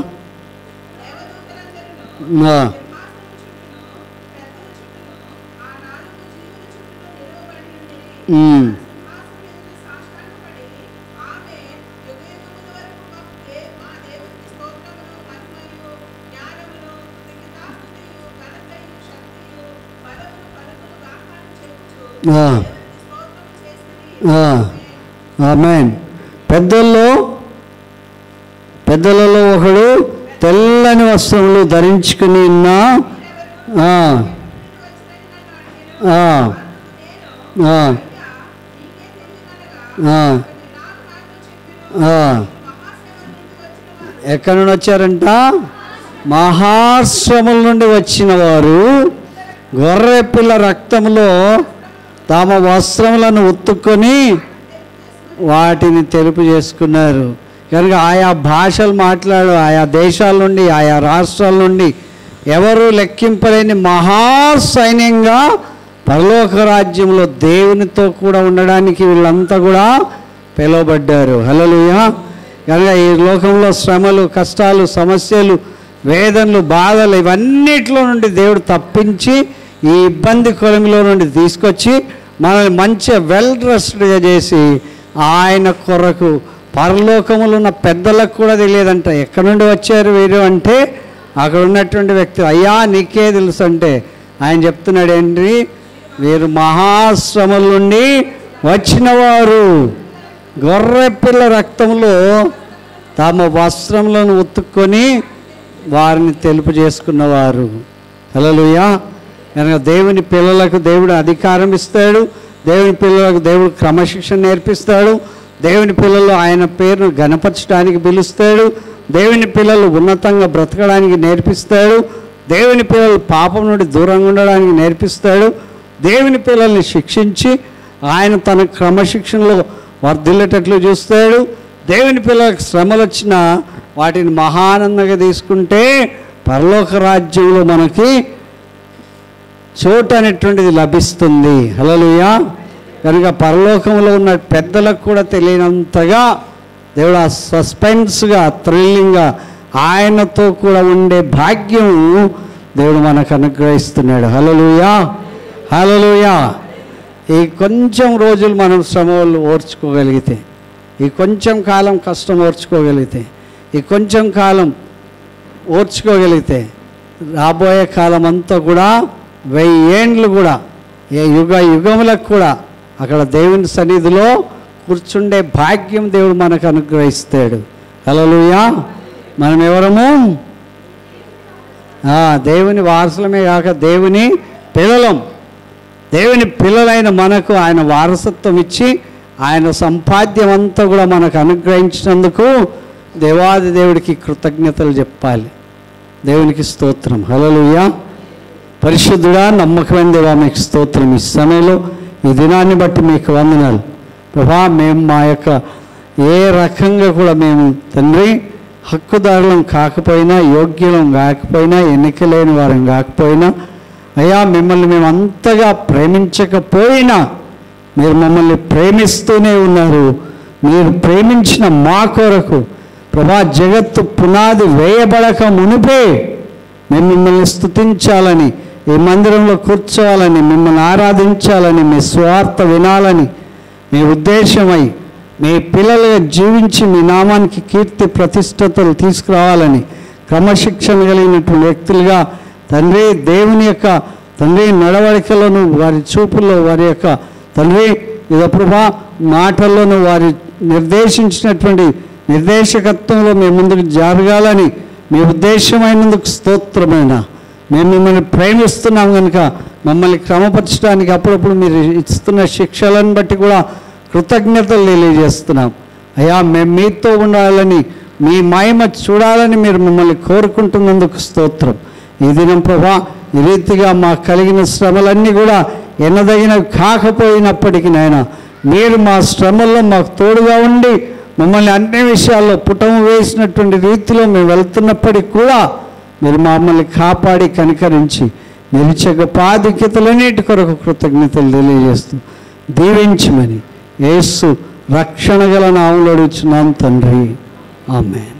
ఆమేన్. పెద్దలలో ఒకడు తెల్లని వస్త్రములు ధరించుకుని ఉన్న ఎక్కడి నుండి వచ్చారంట? మహాశ్రముల నుండి వచ్చిన వారు గొర్రె పిల్ల రక్తంలో తమ వస్త్రములను ఉత్తుకొని వాటిని తెలుపు చేసుకున్నారు. కనుక ఆయా భాషలు ఆయా దేశాల నుండి, ఆయా రాష్ట్రాల నుండి ఎవరు లెక్కింపలేని మహాసైన్యంగా పరలోక రాజ్యంలో దేవునితో కూడా ఉండడానికి వీళ్ళంతా కూడా పిలువబడ్డారు. హల్లెలూయా. కనుక ఈ లోకంలో శ్రమలు, కష్టాలు, సమస్యలు, వేదనలు, బాధలు ఇవన్నిటిలో నుండి దేవుడు తప్పించి ఈ ఇబ్బంది కొలిమిలో నుండి తీసుకొచ్చి మనల్ని మంచిగా వెల్ డ్రెస్డ్గా చేసి ఆయన కొరకు పరలోకములు ఉన్న పెద్దలకు కూడా తెలియదంట ఎక్కడి నుండి వచ్చారు వీరు అంటే అక్కడ ఉన్నటువంటి వ్యక్తి, అయ్యా నీకే తెలుసు అంటే ఆయన చెప్తున్నాడు ఏంటి? వీరు మహాశ్రమల నుండి వచ్చినవారు గొర్రె పిల్ల రక్తంలో తమ వస్త్రములను ఉతుక్కొని వారిని తెలుపు చేసుకున్నవారు. హల్లెలూయా. కనుక దేవుని పిల్లలకు దేవుడు అధికారం ఇస్తాడు, దేవుని పిల్లలకు దేవుడు క్రమశిక్షణ నేర్పిస్తాడు, దేవుని పిల్లలు ఆయన పేరును ఘనపరచడానికి పిలుస్తాడు, దేవుని పిల్లలు ఉన్నతంగా బ్రతకడానికి నేర్పిస్తాడు, దేవుని పిల్లలు పాపం నుండి దూరంగా ఉండడానికి నేర్పిస్తాడు, దేవుని పిల్లల్ని శిక్షించి ఆయన తన క్రమశిక్షణలో వర్ధిల్లేటట్లు చూస్తాడు. దేవుని పిల్లలకు శ్రమలు వచ్చినా వాటిని మహానందంగా తీసుకుంటే పరలోక రాజ్యంలో మనకి చోటు అనేటువంటిది లభిస్తుంది. హల్లెలూయా. కనుక పరలోకంలో ఉన్న పెద్దలకు కూడా తెలియనంతగా దేవుడు ఆ సస్పెన్స్గా, థ్రిల్లింగ్గా ఆయనతో కూడా ఉండే భాగ్యం దేవుడు మనకు అనుగ్రహిస్తున్నాడు. హల్లెలూయా. హల్లెలూయా. ఈ కొంచెం రోజులు మనం శ్రమలు ఓర్చుకోగలిగితే, ఈ కొంచెం కాలం కష్టం ఓర్చుకోగలిగితే, ఈ కొంచెం కాలం ఓర్చుకోగలిగితే రాబోయే కాలం అంతా కూడా 1000 ఏండ్లు కూడా ఏ యుగములకు కూడా అక్కడ దేవుని సన్నిధిలో కూర్చుండే భాగ్యం దేవుడు మనకు అనుగ్రహిస్తాడు. హల్లెలూయా. మనం ఎవరము? దేవుని వారసులమే కాక దేవుని పిల్లలం. దేవుని పిల్లలైన మనకు ఆయన వారసత్వం ఇచ్చి ఆయన సంపాద్యం అంతా కూడా మనకు అనుగ్రహించినందుకు దేవాది దేవుడికి కృతజ్ఞతలు చెప్పాలి. దేవునికి స్తోత్రం. హల్లెలూయా. పరిశుద్ధుడా, నమ్మకమైన దేవా, మీకు స్తోత్రం. ఈ సమయంలో ఈ దినాన్ని బట్టి మీకు వందనాలు ప్రభా. మేము మా యొక్క ఏ రకంగా కూడా మేము తండ్రి హక్కుదారులం కాకపోయినా, యోగ్యులం కాకపోయినా, ఎన్నికలేని వారం కాకపోయినా, అయ్యా మిమ్మల్ని మేము అంతగా ప్రేమించకపోయినా మీరు మమ్మల్ని ప్రేమిస్తూనే ఉన్నారు. మీరు ప్రేమించిన మా కొరకు ప్రభా జగత్తు పునాది వేయబడక మునిపే మేము మిమ్మల్ని స్తుతించాలని, ఈ మందిరంలో కూర్చోవాలని, మిమ్మల్ని ఆరాధించాలని, మీ స్వార్థ వినాలని మీ ఉద్దేశమై మీ పిల్లలుగా జీవించి మీ నామానికి కీర్తి ప్రతిష్టతలు తీసుకురావాలని క్రమశిక్షణ కలిగినటువంటి వ్యక్తులుగా తండ్రి దేవుని యొక్క తండ్రి నడవడికలను వారి చూపుల్లో వారి యొక్క తండ్రి ఇదో ప్రభా మాటల్లోనూ వారి నిర్దేశించినటువంటి నిర్దేశకత్వంలో మేము ముందుకు జరగాలని మీ ఉద్దేశమైనందుకు స్తోత్రమైన మేము మిమ్మల్ని ప్రేమిస్తున్నాం కనుక మమ్మల్ని క్రమపరచడానికి అప్పుడప్పుడు మీరు ఇస్తున్న శిక్షలను బట్టి కూడా కృతజ్ఞతలు తెలియజేస్తున్నాం. అయ్యా మేము మీతో ఉండాలని మీ మహిమ చూడాలని మీరు మిమ్మల్ని కోరుకుంటున్నందుకు స్తోత్రం. ఈ దినం ప్రభా ఈ రీతిగా మాకు కలిగిన శ్రమలన్నీ కూడా ఎన్నదగినవి కాకపోయినప్పటికీ నాయన మీరు మా శ్రమల్లో మాకు తోడుగా ఉండి మమ్మల్ని అన్ని విషయాల్లో పుటము వేసినటువంటి రీతిలో మేము వెళ్తున్నప్పటికీ కూడా మీరు మమ్మల్ని కాపాడి కనికరించి నిలిచే గొప్ప ఆధిక్యతలన్నిటి కొరకు కృతజ్ఞతలు తెలియజేస్తూ దీవించమని యేసు రక్షణ గల నామములో అడుగుచున్నాం తండ్రి. ఆమేన్.